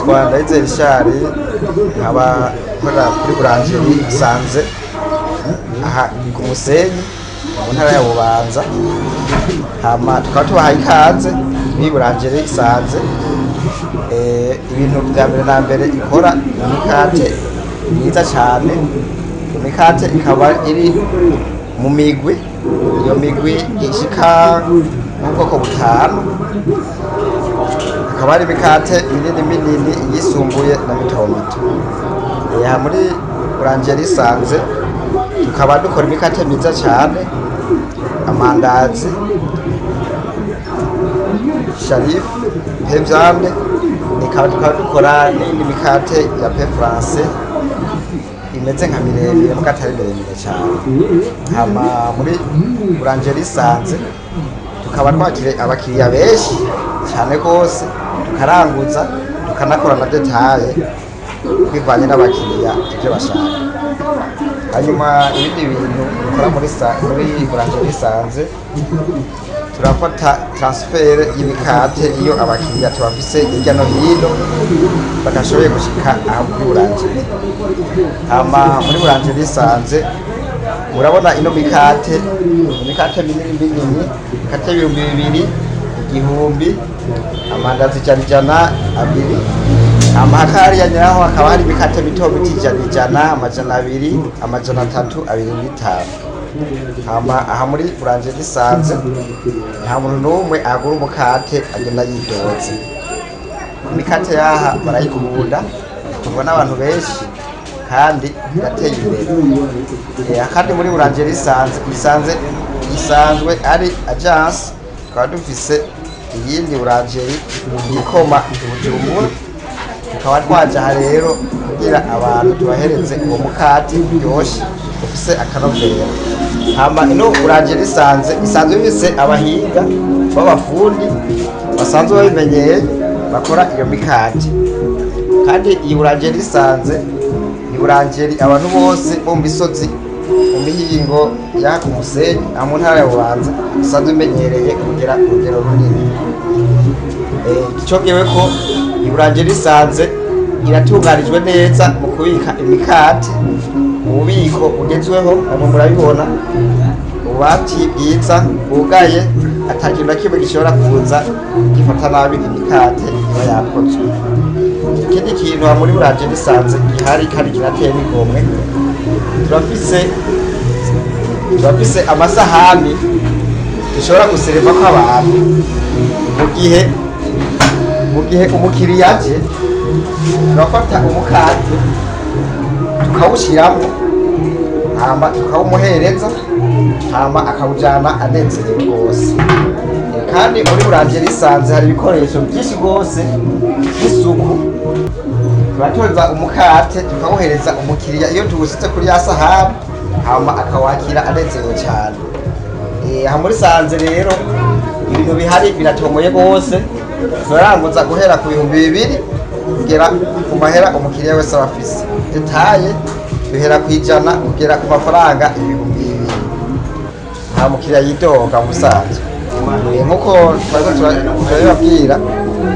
nitwa Ndayizeye Richard nkaba nkora kuri Boulangerie Isanze aha ku Musenyi mu ntara ya Bubanza. Hama tukaba tubahaye ikaze muri Boulangerie Isanze. Ibintu bya mbere na mbere ikora imikate myiza cyane. Imikate ikaba iri mu migwi, iyo migwi ishika mu bwoko butanu. Akaba ari imikate minini yisumbuye na mito mito. Aha muri Boulangerie Isanze tukaba dukora imikate myiza cyane, amandazi, Sharif, Pevzande, tukaba dukora n'indi mikate ya Pe France imeze nka miremire muga atari miremire cyane. Hama muri Boulangerie Isanze tukaba twakire abakiriya benshi cyane rwose, tukaranguza tukanakora na detaye bivanye n'abakiriya ibyo bashaka. Hanyuma ibindi bintu dukora muri Boulangerie Isanze, turafata transfer y'imikate iyo abakiriya tubafise hirya no hino badashoboye gushika aho kuri Boulangerie. Hama muri Boulangerie Isanze murabona ino mikate minini, mikate 2000, 1000, amandazi ijana abiri. Hama hakariya nyiraho hakaba hari imikate mito ijana, amajana abiri, amajana 325. Hama aha muri Boulangerie Isanze nta muntu n'umwe agura umukate agenda yidoze. Imikate yaha barayikunda, tubona abantu benshi kandi irateye imbere. Kandi muri Boulangerie isanzwe ari agence, tukaba dufise iyindi Boulangerie ikoma Bujumbura. Tukaba twaje aha rero kugira abantu tubahereze uwo mukate uryoshye ufise akanovera. Hama ino Boulangerie isanzwe bifise abahinga b'abafundi basanzwe babimenyeye bakora iyo mikate. Kandi iyi Boulangerie Isanze ni Boulangerie abantu bose bo mu misozi, mu mihingo ya ku Musenyi mu ntara ya Bubanza isanzwe imenyereye kugira urugero runini. Icogewe ko iyi Boulangerie Isanze iratunganijwe neza mu kubika imikate mu bubiko bugezweho. Hano murabibona ububati bwiza bwugaye, atakintu na kimwe gishobora kuza gifata nabi imikate iba yakozwe. Ikindi kintu muri Boulangerie Isanze gihari kandi kinateye n'igomwe, turafise amasahani dushobora gusereva ko abantu mu gihe umukiriya aje, turafata umukate tukawushyiramo, hama tukawumuhereza, hama akawujyana anezerewe rwose. Kandi muri Boulangerie Isanze hari ibikoresho byinshi rwose by'isuku. Turatoza umukate tukawuhereza umukiriya iyo tuwusitse kuri ya sahani, hama akawakira anezerewe cyane. Aha muri Isanze rero ibintu bihari biratomoye rwose. Turaranguza guhera ku 2000 kugera ku mahera umukiriya wese abafise. Detaye duhera ku 100 kugera ku mafaranga 2000. Nta mukiriya yidoga musanzwe. Nkuko turababwira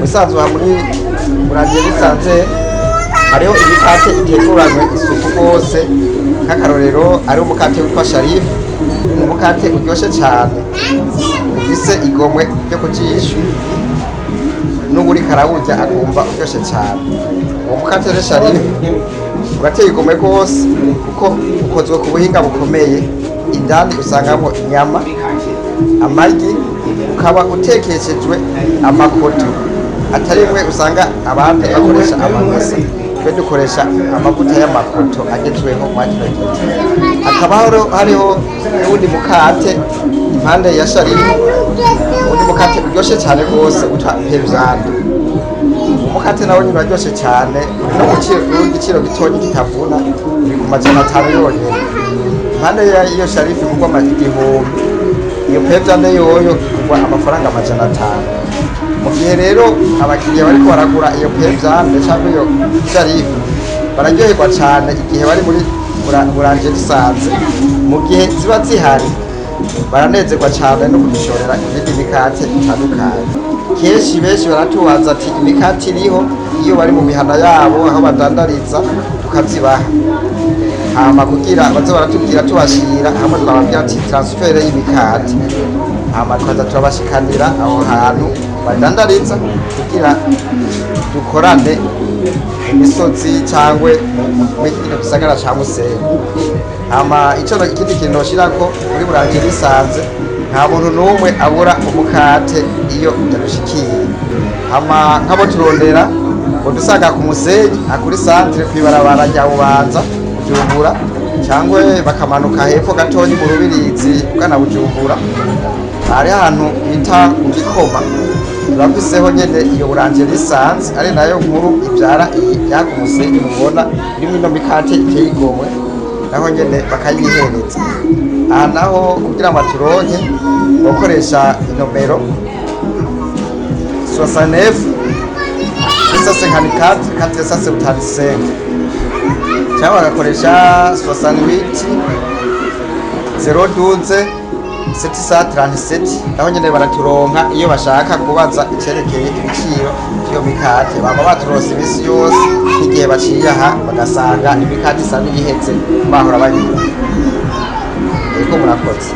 musanzwe aha muri Boulangerie Isanze hariho imikate iteguranywe isuku rwose. Nk'akarorero ari umukate witwa Sharif, umukate uryoshye cyane ufise igomwe ryo ku jisho, n'uburi karawurya akumva uryoshye cyane. Uwo mukate rero Sharif urateye igomwe rwose kuko ukozwe ku buhinga bukomeye. Indani usangamo inyama, amagi, ukaba utekeshejwe amakoto atari mwe usanga abandi bakoresha amamesa. Twe dukoresha amavuta y'amakoto agezweho mu kino gihe. Hakaba hariho n'undi mukate impande ya Sharif, undi mukate uryoshye cyane rwose utwa Pevzande. Umukate nawo nyine uryoshye cyane, no mu giciro gitonyi kitavuna, uri ku majana 5 yonyine. Impande y'iyo Sharif kugwa igihumbi, iyo Pevzande yoyo kugwa amafaranga amajana 5. Mu gihe rero abakiriya bariko baragura iyo Pevzande cyangwa iyo Sharif bararyoherwa cyane igihe bari muri Boulangerie Isanze. Mu gihe ziba zihari baranezerwa cyane no kubishorera ibindi mikate itandukanye. kenshi benshi baratubaza ati imikate iriho, iyo bari mu mihana yabo aho badandariza tukazibaha, hama kugira baze baratubwira tubashira hamwe twababwira ati transfert y'imikate, hama tukaza turabashikanira aho hantu badandariza kugira dukorane imisozi cyangwa mu kino gisagara ca Musenyi. Hama ikindi kintu noshirako muri Burangiye Risanze, nta muntu n'umwe abura umukate iyo yarushikiye. Hama nk'abo turondera ngo dusanga ku Musenyi akuri centre kwibarabara rya Bubanza Bujumbura, cyangwa bakamanuka hepfo gatonyi mu Rubirizi ugana Bujumbura, hari ahantu bita mu Gikoma turafiseho nyene iyo Burangiye Risanze ari nayo nkuru ibyara iyi ya ku Musenyi mubona irimo ino mikate iteye igomwe, naho nyene bakayihereza. Aha naho kugira ngo aturonke bakoresha inomero 69 654 475 cyangwa bagakoresha 68 012 737, naho nyene baraturonka iyo bashaka kubaza icerekeye ibiciro by'iyo mikate. Baba baturose ibisi yose igihe baciye aha bagasanga imikate isa n'iyihetse bahora bayiba. Ego murakoze.